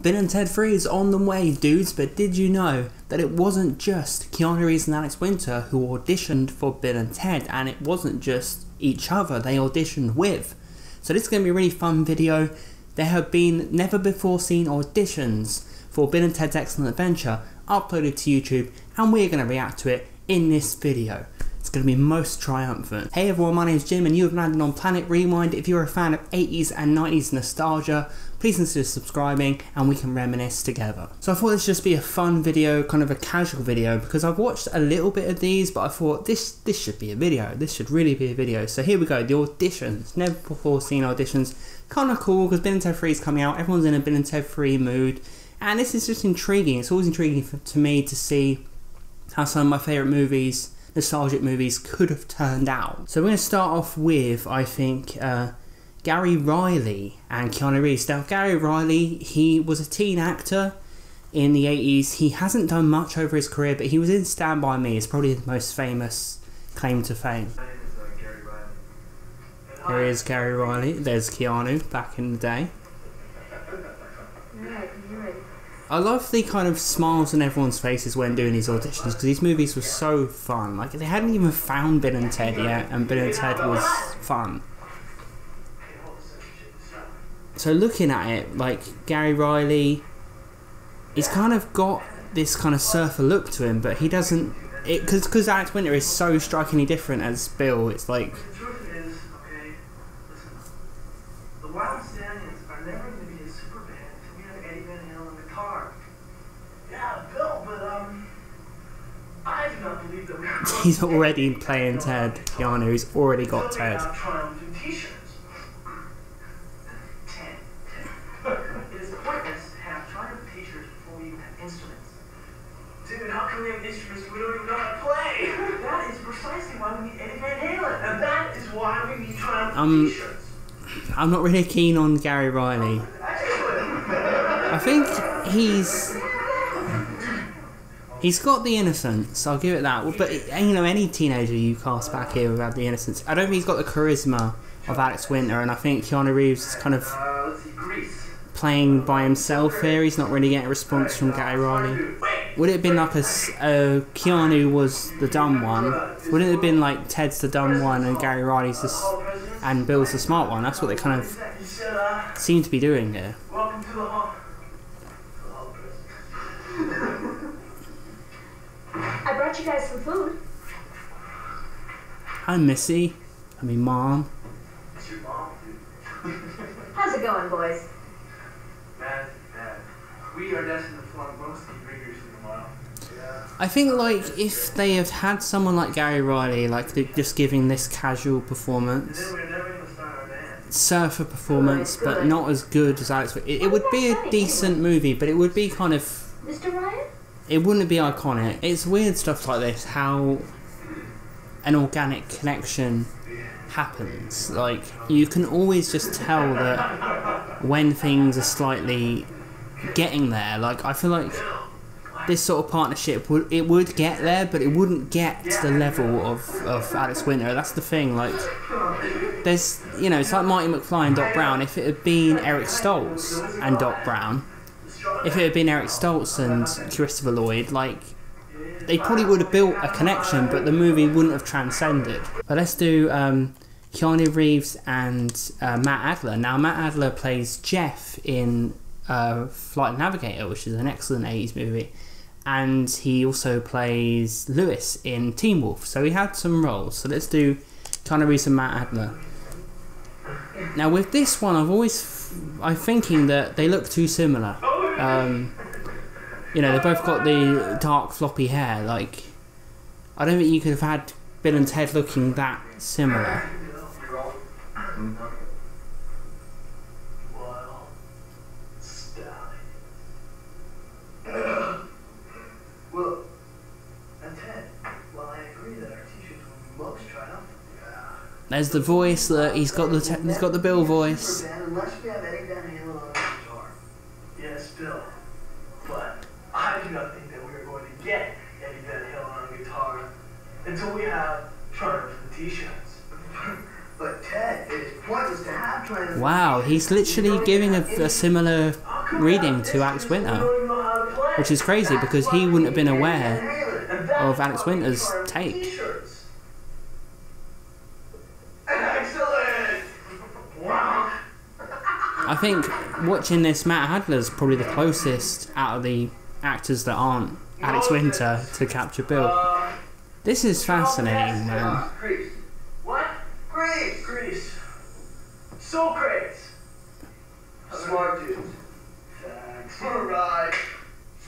Bill and Ted 3 is on the way, dudes, but did you know that it wasn't just Keanu Reeves and Alex Winter who auditioned for Bill and Ted, and it wasn't just each other they auditioned with. So this is going to be a really fun video. There have been never before seen auditions for Bill and Ted's Excellent Adventure uploaded to YouTube, and we're going to react to it in this video. It's going to be most triumphant. Hey everyone, my name's Jim and you have landed on Planet Rewind. If you're a fan of 80s and 90s nostalgia, please consider subscribing and we can reminisce together. So I thought this should just be a fun video, kind of a casual video, because I've watched a little bit of these, but I thought this should be a video. This should really be a video. So here we go, the auditions. Never before seen auditions. Kind of cool because Bill and Ted 3 is coming out. Everyone's in a Bill and Ted 3 mood. And this is just intriguing. It's always intriguing to me to see how some of my favourite movies, nostalgic movies, could have turned out. So we're going to start off with, I think, Gary Riley and Keanu Reeves. Now, Gary Riley, he was a teen actor in the 80s. He hasn't done much over his career, but he was in Stand By Me. It's probably his most famous claim to fame. There is Gary Riley. There's Keanu back in the day. I love the kind of smiles on everyone's faces when doing these auditions, because these movies were so fun. Like, they hadn't even found Bill and Ted yet, and Bill and Ted was fun. So looking at it, like, Gary Riley, he's kind of got this kind of surfer look to him, but he doesn't, because Alex Winter is so strikingly different as Bill. It's like, the truth is, okay, listen, the Wyld Stallions are never going to be a super band until we have Eddie Van Halen on guitar. Yeah, Bill, but I do not believe that we are. He's already playing Ted. Keanu, he's already got Ted. T-shirts. It is pointless to have triumph T-shirts before we even have instruments. Dude, how can we have instruments we don't even know how to play? That is precisely why we need Eddie Van Halen, and that is why we need triumph T-shirts. I'm not really keen on Gary Riley. I think he's got the innocence, I'll give it that. But you know, any teenager you cast back here would have the innocence. I don't think he's got the charisma of Alex Winter, and I think Keanu Reeves is kind of playing by himself here. He's not really getting a response from Gary Riley. Would it have been like Keanu was the dumb one? Wouldn't it have been like Ted's the dumb one and Gary Riley's and Bill's the smart one? That's what they kind of seem to be doing here. Welcome to the hall. I brought you guys some food. Hi, Missy. I mean, Mom. It's your mom, dude. How's it going, boys? Bad. We are destined to flunk most of these rigorously tomorrow. Yeah. I think, like, if they had had someone like Gary Riley, like, just giving this casual performance, Then we're never going to start our band. surfer performance, but not as good as Alex. It would be a decent movie, but it would be kind of, Mr. Ryan? it wouldn't be iconic. It's weird stuff like this, how an organic connection happens. Like, you can always just tell that when things are slightly getting there. Like, I feel like this sort of partnership would get there, but it wouldn't get to the level of Alex Winter. That's the thing. Like, there's, you know, it's like Marty McFly and Doc Brown. If it had been Eric Stoltz and Doc Brown, if it had been Eric Stoltz and Christopher Lloyd, like, they probably would have built a connection, but the movie wouldn't have transcended. But let's do Keanu Reeves and Matt Adler. Now, Matt Adler plays Jeff in Flight Navigator, which is an excellent 80s movie, and he also plays Lewis in Teen Wolf. So he had some roles. So let's do Keanu Reeves and Matt Adler. Now, with this one, I'm thinking that they look too similar. You know, they both got the dark floppy hair. Like, I don't think you could have had Bill and Ted looking that similar. Wyld Stallions. Well, and Ted, while I agree that our t-shirts will be most triumphant, There's the voice. He's got the Bill voice. unless we have Eddie Van Halen on the guitar. Yes, Bill. But I do not think that we are going to get Eddie Van Halen on guitar until we have triumphant t-shirts. But Ted, it is pointless to have triumphant. Wow, he's literally giving a similar reading to Alex Winter, which is crazy because he wouldn't have been aware of Alex Winter's take. Excellent! Wow. I think watching this, Matt Adler's probably the closest out of the actors that aren't Alex Winter to capture Bill. This is fascinating, man. Grease. What? Grease. Grease. So great. Smart dudes. Facts. Right.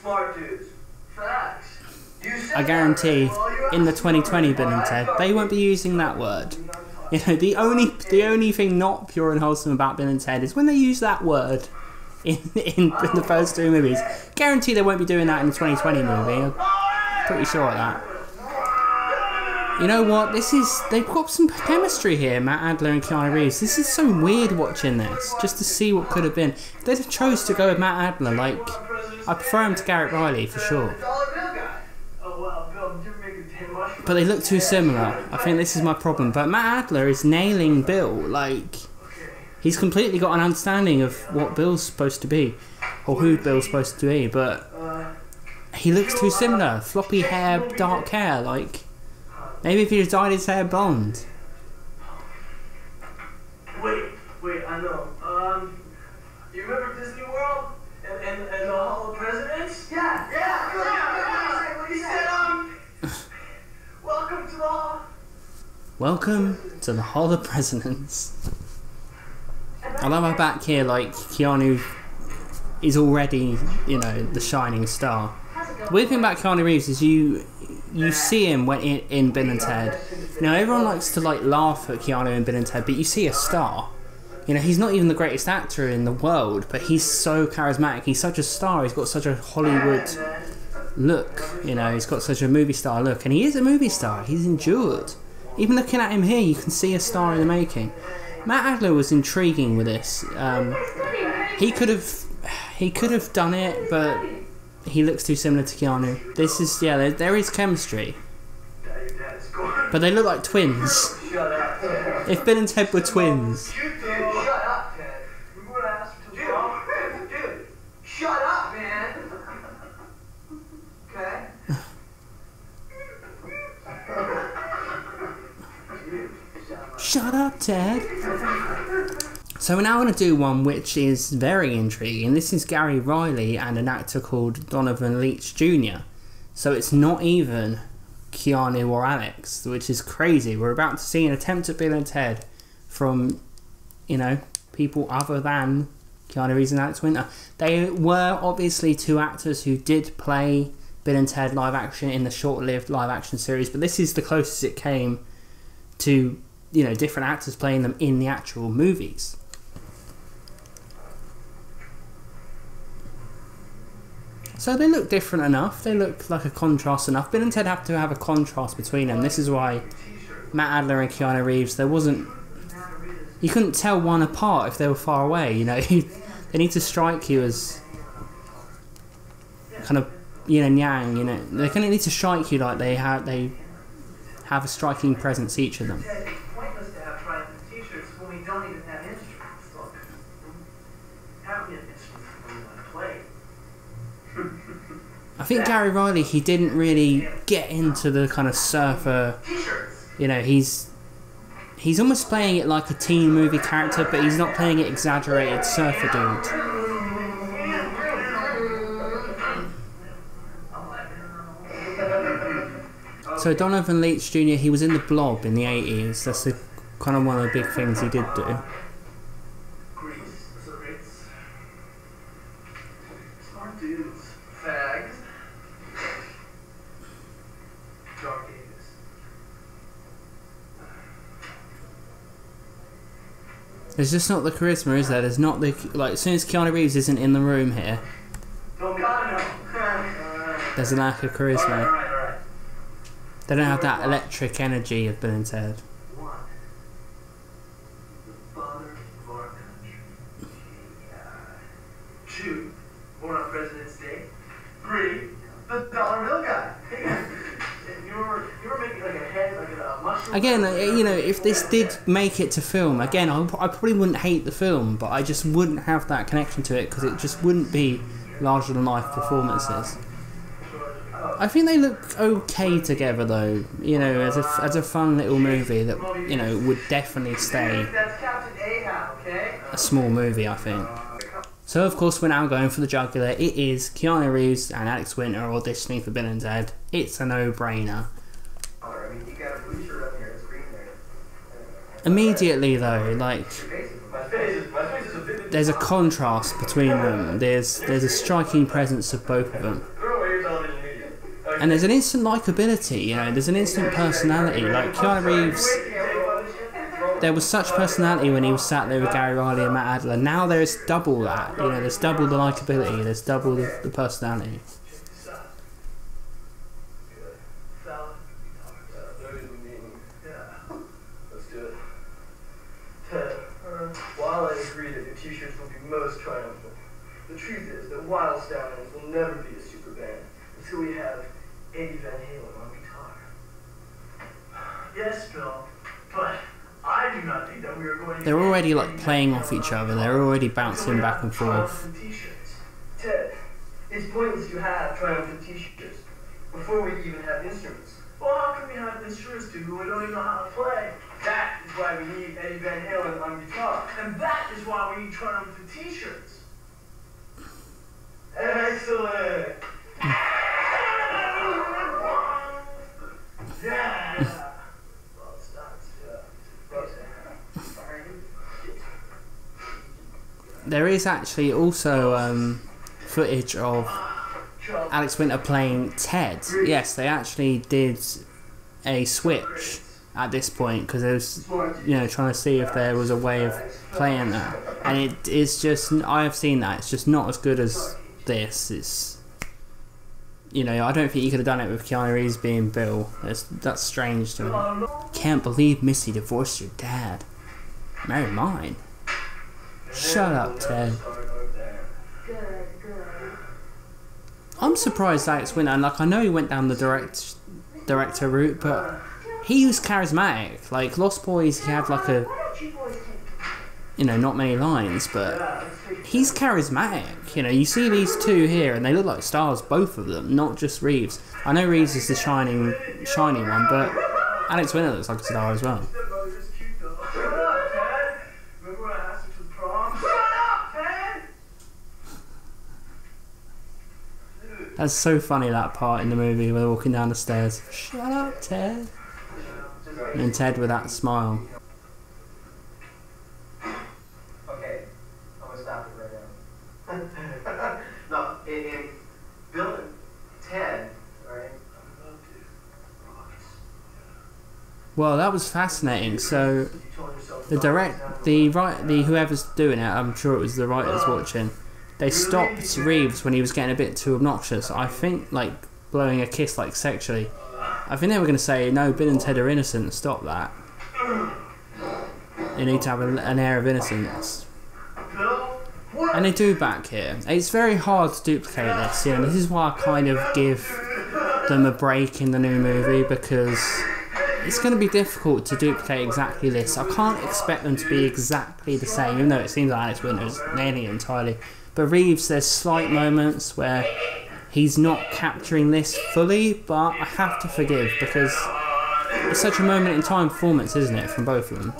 Smart dudes. Facts. I guarantee in the 2020 Bill and Ted, they won't be using that word. You know, the only thing not pure and wholesome about Bill and Ted is when they use that word in the first two movies. Guarantee they won't be doing that in the 2020 movie. I'm pretty sure of that. You know what? They've got some chemistry here, Matt Adler and Keanu Reeves. This is so weird watching this, just to see what could have been. If they'd have chose to go with Matt Adler, like, I prefer him to Garrett Riley for sure. But they look too similar. I think this is my problem. But Matt Adler is nailing Bill. Like, he's completely got an understanding of what Bill's supposed to be, or who Bill's supposed to be. But he looks too similar. Floppy hair, dark hair. Like, maybe if he had dyed his hair blonde. Wait, I know. You remember Disney World and the Hall of Presidents? Yeah. He said, welcome to the Hall. Welcome to the Hall of Presidents. I love how back here, like, Keanu is already, you know, the shining star. The weird thing about Keanu Reeves is you see him when in Bill and Ted. You know, everyone likes to, like, laugh at Keanu in Bill and Ted, but you see a star. You know, he's not even the greatest actor in the world, but he's so charismatic. He's such a star. He's got such a Hollywood look. You know, he's got such a movie star look, and he is a movie star. He's endured. Even looking at him here, you can see a star in the making. Matt Adler was intriguing with this. He could have done it, but he looks too similar to Keanu. This is, yeah, there is chemistry, but they look like twins. If Bill and Ted were twins. Dude, shut up, man. Okay. Shut up, Ted. So we're now going to do one which is very intriguing. This is Gary Riley and an actor called Donovan Leitch Jr. So it's not even Keanu or Alex, which is crazy. We're about to see an attempt at Bill and Ted from, you know, people other than Keanu Reeves and Alex Winter. They were obviously two actors who did play Bill and Ted live action in the short-lived live action series, but this is the closest it came to, you know, different actors playing them in the actual movies. So they look different enough. They look like a contrast enough. Bill and Ted have to have a contrast between them. This is why Matt Adler and Keanu Reeves, there wasn't... You couldn't tell one apart if they were far away, you know. They need to strike you as kind of yin and yang, you know. They're going to need to strike you like they have a striking presence, each of them. It's pointless to have triumphant t-shirts when we don't even have instruments. Look, have instruments when we want to play. I think Gary Riley, he didn't really get into the kind of surfer, you know, he's almost playing it like a teen movie character, but he's not playing it exaggerated surfer dude. So Donovan Leitch Jr., he was in The Blob in the 80s. That's kind of one of the big things he did do. Smart dudes. Fags. Dark ages. There's just not the charisma, is there? There's not the... Like, as soon as Keanu Reeves isn't in the room here, Don't gotta know. there's a lack of charisma. Alright. They don't have that electric energy of Bill and Ted. One. The father of our country. Two. Born on President's Day. Three. The dollar bill guy. You were making like a head, like a mushroom. Again, you know, if this did make it to film, again, I probably wouldn't hate the film, but I just wouldn't have that connection to it because it just wouldn't be larger than life performances. I think they look okay together, though. You know, as a fun little movie that, you know, would definitely stay a small movie, I think. So of course we're now going for the jugular. It is Keanu Reeves and Alex Winter auditioning for Bill and Ted. It's a no-brainer. Immediately though, like, there's a contrast between them. There's a striking presence of both of them. And there's an instant likability, you know, there's an instant personality. Like Keanu Reeves, there was such personality when he was sat there with Gary Riley and Matt Adler. Now there's double that, you know, there's double the likability, there's double the personality. While I agree that the t-shirts will be most triumphant, the truth is that Wyld Stallions will never be a super band until we have Eddie Van Halen on guitar. Yes, Bill, but I do not think that we are going to... They're already like playing off each other, they're already bouncing back and forth. Ted, it's pointless to have triumphant t-shirts before we even have instruments. Well, how can we have instruments too who we don't even know how to play? That is why we need Eddie Van Halen on guitar. And that is why we need triumphant t-shirts. Excellent! Yeah! There is actually also footage of Alex Winter playing Ted. Yes, they actually did a switch at this point because they was, you know, trying to see if there was a way of playing that, and it is just, I have seen that, it's just not as good as this. It's, you know, I don't think you could have done it with Keanu Reeves being Bill. That's strange to me. Can't believe Missy divorced your dad. Marry mine. Shut up, Ted. I'm surprised Alex Winter, and like, I know he went down the director route, but he was charismatic. Like Lost Boys, he had like a, you know, not many lines, but he's charismatic. You know, you see these two here, and they look like stars, both of them, not just Reeves. I know Reeves is the shiny one, but Alex Winter looks like a star as well. That's so funny, that part in the movie where they're walking down the stairs. Shut up, Ted. And Ted with that smile. Okay, I'm gonna stop it right now. No, in Bill and Ted, right? Well, that was fascinating. So whoever's doing it, I'm sure it was the writers watching, they stopped Reeves when he was getting a bit too obnoxious. I think, like, blowing a kiss, like, sexually. I think they were going to say, no, Bill and Ted are innocent, stop that. You need to have an air of innocence. And they do back here. It's very hard to duplicate this, you know, this is why I kind of give them a break in the new movie, because it's going to be difficult to duplicate exactly this. I can't expect them to be exactly the same, even though it seems like Alex Winter's nailing it entirely. But Reeves, there's slight moments where he's not capturing this fully, but I have to forgive because it's such a moment in time performance, isn't it, from both of them.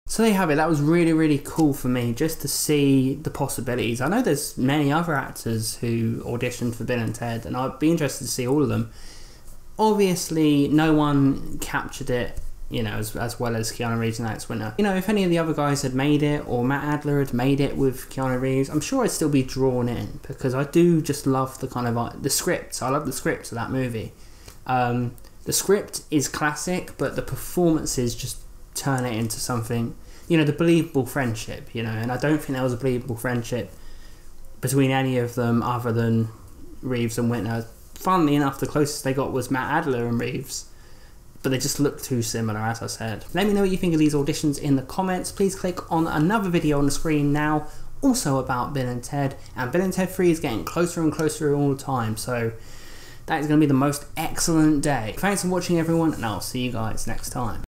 So there you have it. That was really, really cool for me just to see the possibilities. I know there's many other actors who auditioned for Bill and Ted, and I'd be interested to see all of them. Obviously, no one captured it, you know, as well as Keanu Reeves and Alex Winter. You know, if any of the other guys had made it, or Matt Adler had made it with Keanu Reeves, I'm sure I'd still be drawn in, because I do just love the kind of, the script. I love the script of that movie. The script is classic, but the performances just turn it into something, you know, the believable friendship, you know, and I don't think there was a believable friendship between any of them other than Reeves and Winter. Funnily enough, the closest they got was Matt Adler and Reeves, but they just look too similar, as I said. Let me know what you think of these auditions in the comments. Please click on another video on the screen now, also about Bill and Ted, and Bill and Ted 3 is getting closer and closer all the time, so that is going to be the most excellent day. Thanks for watching everyone, and I'll see you guys next time.